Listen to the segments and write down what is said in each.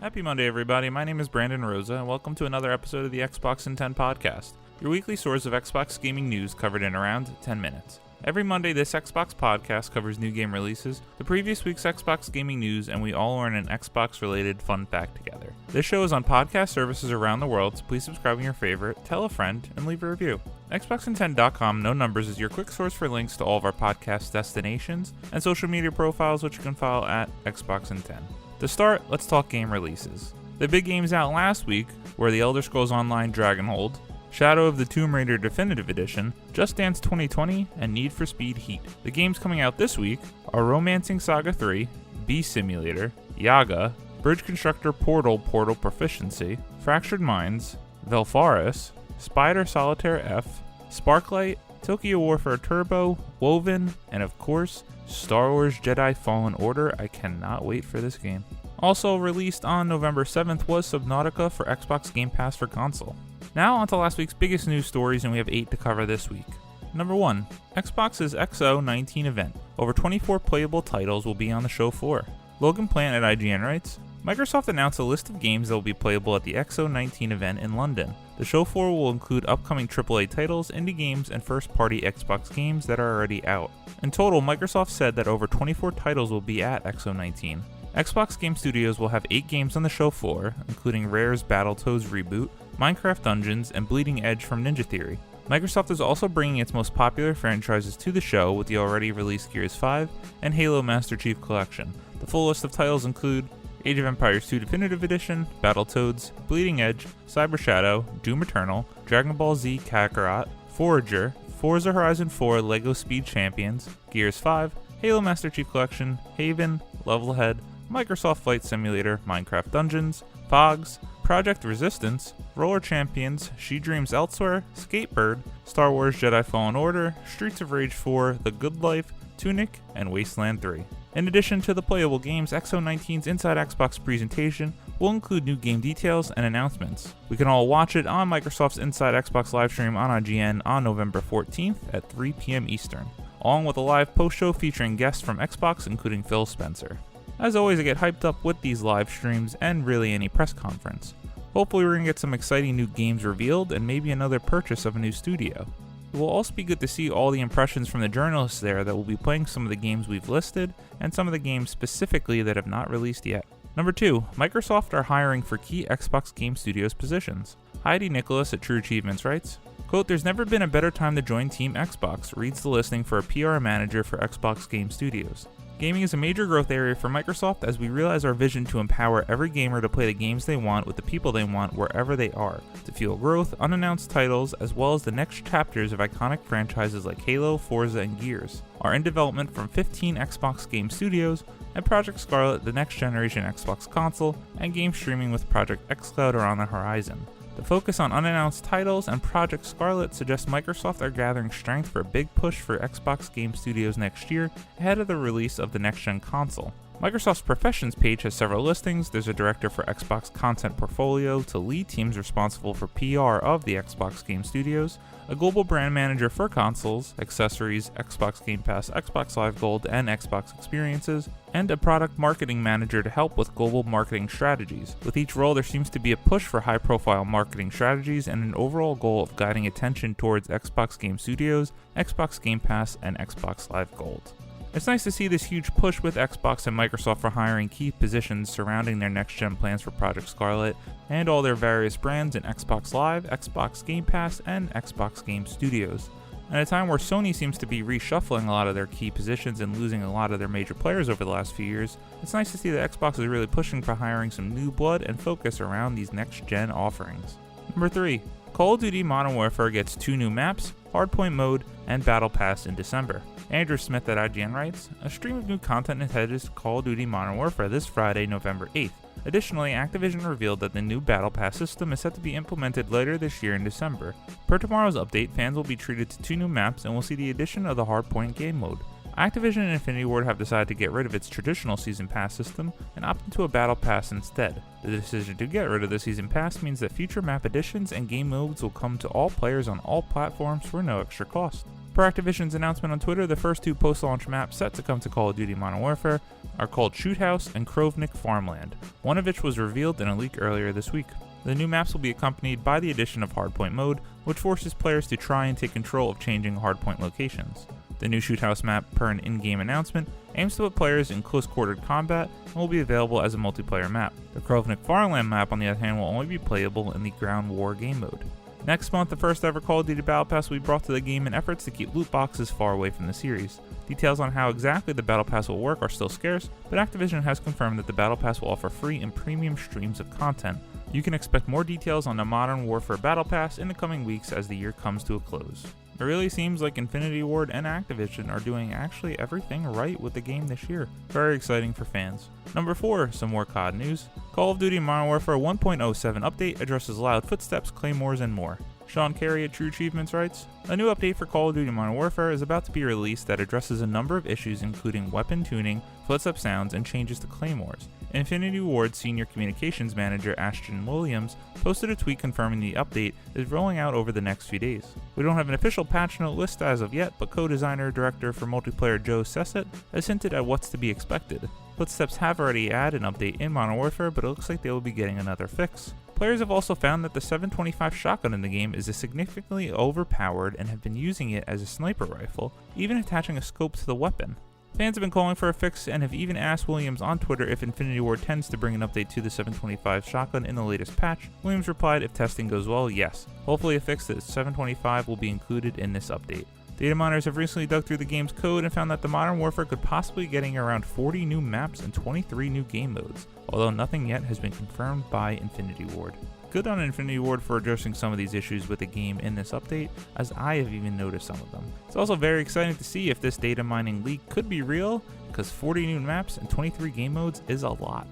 Happy Monday, everybody. My name is Brandon Rosa, and welcome to another episode of the X019 Podcast, your weekly source of Xbox gaming news covered in around 10 minutes. Every Monday, this Xbox podcast covers new game releases, the previous week's Xbox gaming news, and we all learn an Xbox-related fun fact together. This show is on podcast services around the world, so please subscribe in your favorite, tell a friend, and leave a review. X019.com, no numbers, is your quick source for links to all of our podcast destinations and social media profiles, which you can follow at X019. To start, let's talk game releases. The big games out last week were The Elder Scrolls Online Dragonhold, Shadow of the Tomb Raider Definitive Edition, Just Dance 2020, and Need for Speed Heat. The games coming out this week are Romancing Saga 3, Bee Simulator, Yaga, Bridge Constructor Portal Proficiency, Fractured Minds, Velfaris, Spider Solitaire F, Sparklight, Tokyo Warfare Turbo, Woven, and of course, Star Wars Jedi Fallen Order. I cannot wait for this game. Also released on November 7th was Subnautica for Xbox Game Pass for console. Now onto last week's biggest news stories, and we have 8 to cover this week. Number 1. Xbox's X019 Event. Over 24 playable titles will be on the show floor. Logan Plant at IGN writes, Microsoft announced a list of games that will be playable at the X019 Event in London. The show floor will include upcoming AAA titles, indie games, and first-party Xbox games that are already out. In total, Microsoft said that over 24 titles will be at X019. Xbox Game Studios will have 8 games on the show floor, including Rare's Battletoads reboot, Minecraft Dungeons, and Bleeding Edge from Ninja Theory. Microsoft is also bringing its most popular franchises to the show with the already released Gears 5 and Halo Master Chief Collection. The full list of titles include Age of Empires 2 Definitive Edition, Battletoads, Bleeding Edge, Cyber Shadow, Doom Eternal, Dragon Ball Z Kakarot, Forager, Forza Horizon 4 LEGO Speed Champions, Gears 5, Halo Master Chief Collection, Haven, Levelhead, Microsoft Flight Simulator, Minecraft Dungeons, Pogs, Project Resistance, Roller Champions, She Dreams Elsewhere, Skatebird, Star Wars Jedi Fallen Order, Streets of Rage 4, The Good Life, Tunic, and Wasteland 3. In addition to the playable games, X019's Inside Xbox presentation will include new game details and announcements. We can all watch it on Microsoft's Inside Xbox livestream on IGN on November 14th at 3 p.m. Eastern, along with a live post-show featuring guests from Xbox, including Phil Spencer. As always, I get hyped up with these live streams and really any press conference. Hopefully we're going to get some exciting new games revealed and maybe another purchase of a new studio. It will also be good to see all the impressions from the journalists there that will be playing some of the games we've listed and some of the games specifically that have not released yet. Number 2. Microsoft are hiring for key Xbox Game Studios positions. Heidi Nicholas at True Achievements writes, quote, There's never been a better time to join Team Xbox, reads the listing for a PR manager for Xbox Game Studios. Gaming is a major growth area for Microsoft as we realize our vision to empower every gamer to play the games they want with the people they want wherever they are, to fuel growth, unannounced titles, as well as the next chapters of iconic franchises like Halo, Forza, and Gears are in development from 15 Xbox Game Studios, and Project Scarlet, the next generation Xbox console, and game streaming with Project xCloud are on the horizon. The focus on unannounced titles and Project Scarlet suggests Microsoft are gathering strength for a big push for Xbox Game Studios next year ahead of the release of the next-gen console. Microsoft's Professions page has several listings. There's a director for Xbox Content Portfolio to lead teams responsible for PR of the Xbox Game Studios, a global brand manager for consoles, accessories, Xbox Game Pass, Xbox Live Gold, and Xbox Experiences, and a product marketing manager to help with global marketing strategies. With each role, there seems to be a push for high-profile marketing strategies and an overall goal of guiding attention towards Xbox Game Studios, Xbox Game Pass, and Xbox Live Gold. It's nice to see this huge push with Xbox and Microsoft for hiring key positions surrounding their next-gen plans for Project Scarlet and all their various brands in Xbox Live, Xbox Game Pass, and Xbox Game Studios. At a time where Sony seems to be reshuffling a lot of their key positions and losing a lot of their major players over the last few years, it's nice to see that Xbox is really pushing for hiring some new blood and focus around these next-gen offerings. Number 3. Call of Duty Modern Warfare gets 2 new maps, Hardpoint Mode, and Battle Pass in December. Andrew Smith at IGN writes, a stream of new content is headed to Call of Duty Modern Warfare this Friday, November 8th. Additionally, Activision revealed that the new Battle Pass system is set to be implemented later this year in December. Per tomorrow's update, fans will be treated to 2 new maps and will see the addition of the Hardpoint game mode. Activision and Infinity Ward have decided to get rid of its traditional Season Pass system and opt into a Battle Pass instead. The decision to get rid of the Season Pass means that future map additions and game modes will come to all players on all platforms for no extra cost. Per Activision's announcement on Twitter, the first 2 post-launch maps set to come to Call of Duty Modern Warfare are called Shoot House and Krovnik Farmland, one of which was revealed in a leak earlier this week. The new maps will be accompanied by the addition of Hardpoint mode, which forces players to try and take control of changing hardpoint locations. The new Shoot House map, per an in-game announcement, aims to put players in close-quartered combat and will be available as a multiplayer map. The Krovnik Farmland map, on the other hand, will only be playable in the Ground War game mode. Next month, the first ever Call of Duty Battle Pass will be brought to the game in efforts to keep loot boxes far away from the series. Details on how exactly the Battle Pass will work are still scarce, but Activision has confirmed that the Battle Pass will offer free and premium streams of content. You can expect more details on the Modern Warfare Battle Pass in the coming weeks as the year comes to a close. It really seems like Infinity Ward and Activision are doing actually everything right with the game this year. Very exciting for fans. Number 4, some more COD news. Call of Duty Modern Warfare 1.07 update addresses loud footsteps, claymores, and more. Sean Carey at True Achievements writes, a new update for Call of Duty Modern Warfare is about to be released that addresses a number of issues including weapon tuning, footstep sounds, and changes to claymores. Infinity Ward's senior communications manager Ashton Williams posted a tweet confirming the update is rolling out over the next few days. We don't have an official patch note list as of yet, but co-designer director for multiplayer Joe Sesset has hinted at what's to be expected. Footsteps have already had an update in Modern Warfare, but it looks like they will be getting another fix. Players have also found that the 7.25 shotgun in the game is significantly overpowered and have been using it as a sniper rifle, even attaching a scope to the weapon. Fans have been calling for a fix and have even asked Williams on Twitter if Infinity Ward tends to bring an update to the 7.25 shotgun in the latest patch. Williams replied, if testing goes well, yes. Hopefully a fix to 7.25 will be included in this update. Data miners have recently dug through the game's code and found that the Modern Warfare could possibly be getting around 40 new maps and 23 new game modes, although nothing yet has been confirmed by Infinity Ward. Good on Infinity Ward for addressing some of these issues with the game in this update, as I have even noticed some of them. It's also very exciting to see if this data mining leak could be real, because 40 new maps and 23 game modes is a lot.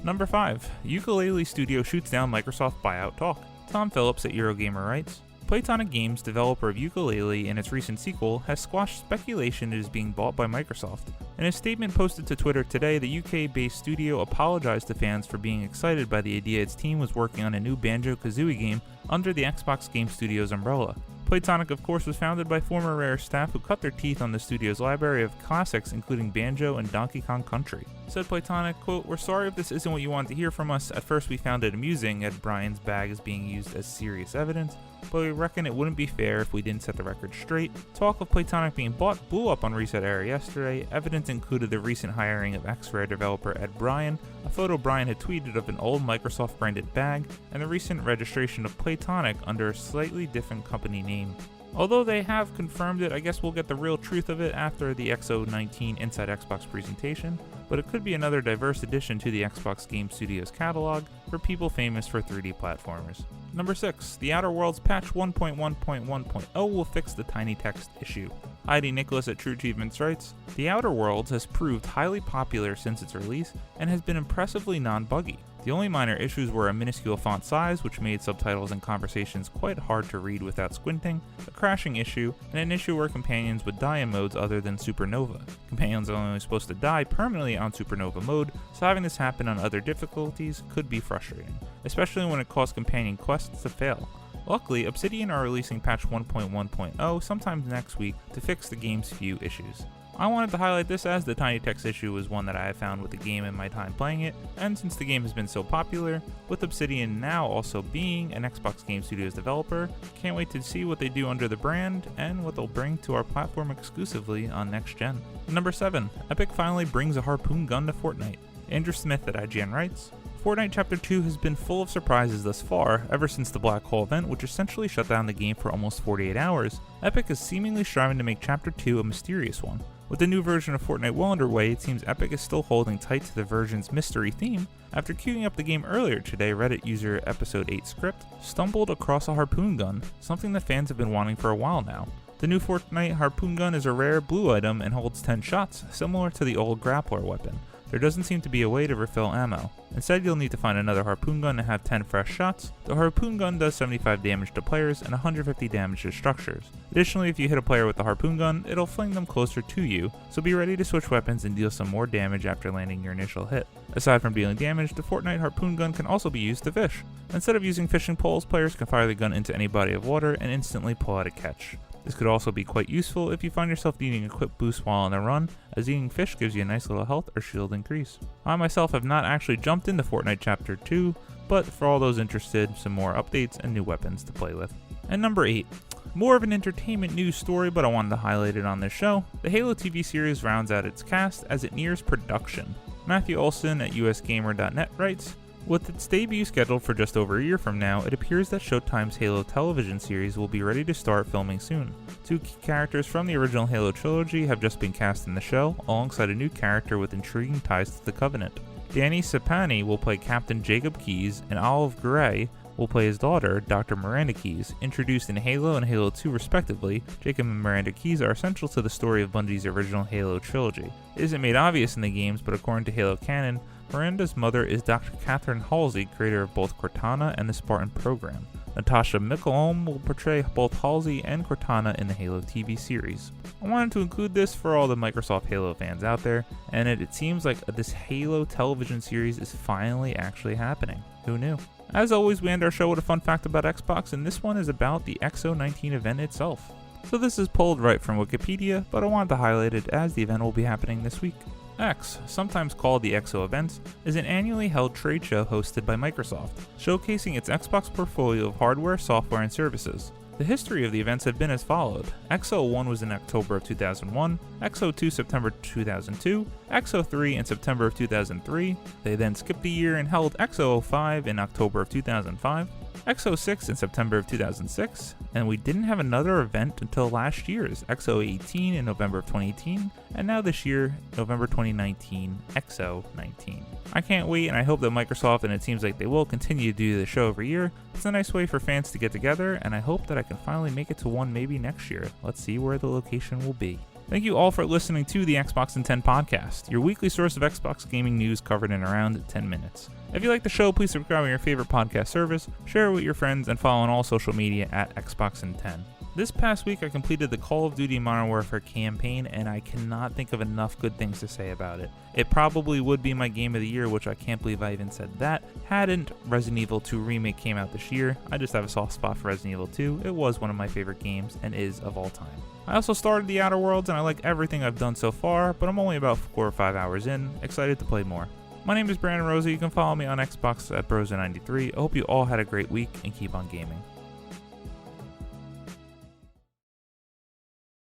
Number 5. Ukulele Studio shoots down Microsoft buyout talk. Tom Phillips at Eurogamer writes, Playtonic Games, developer of Ukulele and its recent sequel, has squashed speculation it is being bought by Microsoft. In a statement posted to Twitter today, the UK-based studio apologized to fans for being excited by the idea its team was working on a new Banjo-Kazooie game under the Xbox Game Studios umbrella. Playtonic, of course, was founded by former Rare staff who cut their teeth on the studio's library of classics including Banjo and Donkey Kong Country. Said Playtonic, quote, we're sorry if this isn't what you wanted to hear from us. At first we found it amusing Ed Bryan's bag is being used as serious evidence, but we reckon it wouldn't be fair if we didn't set the record straight. Talk of Playtonic being bought blew up on Reset Era yesterday. Evidence included the recent hiring of ex-Rare developer Ed Bryan, a photo Bryan had tweeted of an old Microsoft-branded bag, and the recent registration of Playtonic under a slightly different company name. Although they have confirmed it, I guess we'll get the real truth of it after the X019 Inside Xbox presentation, but it could be another diverse addition to the Xbox Game Studios catalog for people famous for 3D platformers. Number 6. The Outer Worlds patch 1.1.1.0 will fix the tiny text issue. Heidi Nicholas at True Achievements writes, The Outer Worlds has proved highly popular since its release and has been impressively non-buggy. The only minor issues were a minuscule font size, which made subtitles and conversations quite hard to read without squinting, a crashing issue, and an issue where companions would die in modes other than Supernova. Companions are only supposed to die permanently on Supernova mode, so having this happen on other difficulties could be frustrating, especially when it caused companion quests to fail. Luckily, Obsidian are releasing patch 1.1.0 sometime next week to fix the game's few issues. I wanted to highlight this as the tiny text issue was one that I have found with the game in my time playing it, and since the game has been so popular, with Obsidian now also being an Xbox Game Studios developer, can't wait to see what they do under the brand and what they'll bring to our platform exclusively on next gen. Number 7. Epic finally brings a harpoon gun to Fortnite. Andrew Smith at IGN writes, Fortnite Chapter 2 has been full of surprises thus far, ever since the Black Hole event, which essentially shut down the game for almost 48 hours. Epic is seemingly striving to make Chapter 2 a mysterious one. With the new version of Fortnite well underway, it seems Epic is still holding tight to the version's mystery theme. After queuing up the game earlier today, Reddit user Episode 8 Script stumbled across a harpoon gun, something that fans have been wanting for a while now. The new Fortnite harpoon gun is a rare blue item and holds 10 shots, similar to the old grappler weapon. There doesn't seem to be a way to refill ammo. Instead, you'll need to find another harpoon gun and have 10 fresh shots. The harpoon gun does 75 damage to players and 150 damage to structures. Additionally, if you hit a player with the harpoon gun, it'll fling them closer to you, so be ready to switch weapons and deal some more damage after landing your initial hit. Aside from dealing damage, the Fortnite harpoon gun can also be used to fish. Instead of using fishing poles, players can fire the gun into any body of water and instantly pull out a catch. This could also be quite useful if you find yourself needing a quick boost while on a run, as eating fish gives you a nice little health or shield increase. I myself have not actually jumped into Fortnite Chapter 2, but for all those interested, some more updates and new weapons to play with. And number 8. More of an entertainment news story, but I wanted to highlight it on this show. The Halo TV series rounds out its cast as it nears production. Matthew Olson at usgamer.net writes, with its debut scheduled for just over a year from now, it appears that Showtime's Halo television series will be ready to start filming soon. 2 key characters from the original Halo trilogy have just been cast in the show, alongside a new character with intriguing ties to the Covenant. Danny Sapani will play Captain Jacob Keyes, and Olive Gray will play his daughter, Dr. Miranda Keyes. Introduced in Halo and Halo 2 respectively, Jacob and Miranda Keyes are essential to the story of Bungie's original Halo trilogy. It isn't made obvious in the games, but according to Halo canon, Miranda's mother is Dr. Catherine Halsey, creator of both Cortana and the Spartan program. Natasha Mikkelholm will portray both Halsey and Cortana in the Halo TV series. I wanted to include this for all the Microsoft Halo fans out there, and it seems like this Halo television series is finally actually happening. Who knew? As always, we end our show with a fun fact about Xbox, and this one is about the X019 event itself. So this is pulled right from Wikipedia, but I wanted to highlight it as the event will be happening this week. X, sometimes called the XO Event, is an annually held trade show hosted by Microsoft, showcasing its Xbox portfolio of hardware, software, and services. The history of the events have been as followed. X01 was in October of 2001, X02 September 2002, X03 in September of 2003. They then skipped a year and held X005 in October of 2005, X06 in September of 2006, and we didn't have another event until last year's X018 in November of 2018, and now this year, November 2019, X019. I can't wait, and I hope that Microsoft, and it seems like they will, continue to do the show every year. It's a nice way for fans to get together, and I hope that I can finally make it to one maybe next year. Let's see where the location will be. Thank you all for listening to the Xbox in 10 podcast, your weekly source of Xbox gaming news covered in around 10 minutes. If you like the show, please subscribe on your favorite podcast service, share it with your friends, and follow on all social media at Xbox in 10. This past week, I completed the Call of Duty Modern Warfare campaign, and I cannot think of enough good things to say about it. It probably would be my game of the year, which I can't believe I even said that, hadn't Resident Evil 2 Remake came out this year. I just have a soft spot for Resident Evil 2. It was one of my favorite games, and is of all time. I also started The Outer Worlds, and I like everything I've done so far, but I'm only about 4 or 5 hours in, excited to play more. My name is Brandon Rosa. You can follow me on Xbox at Brosa93. I hope you all had a great week, and keep on gaming.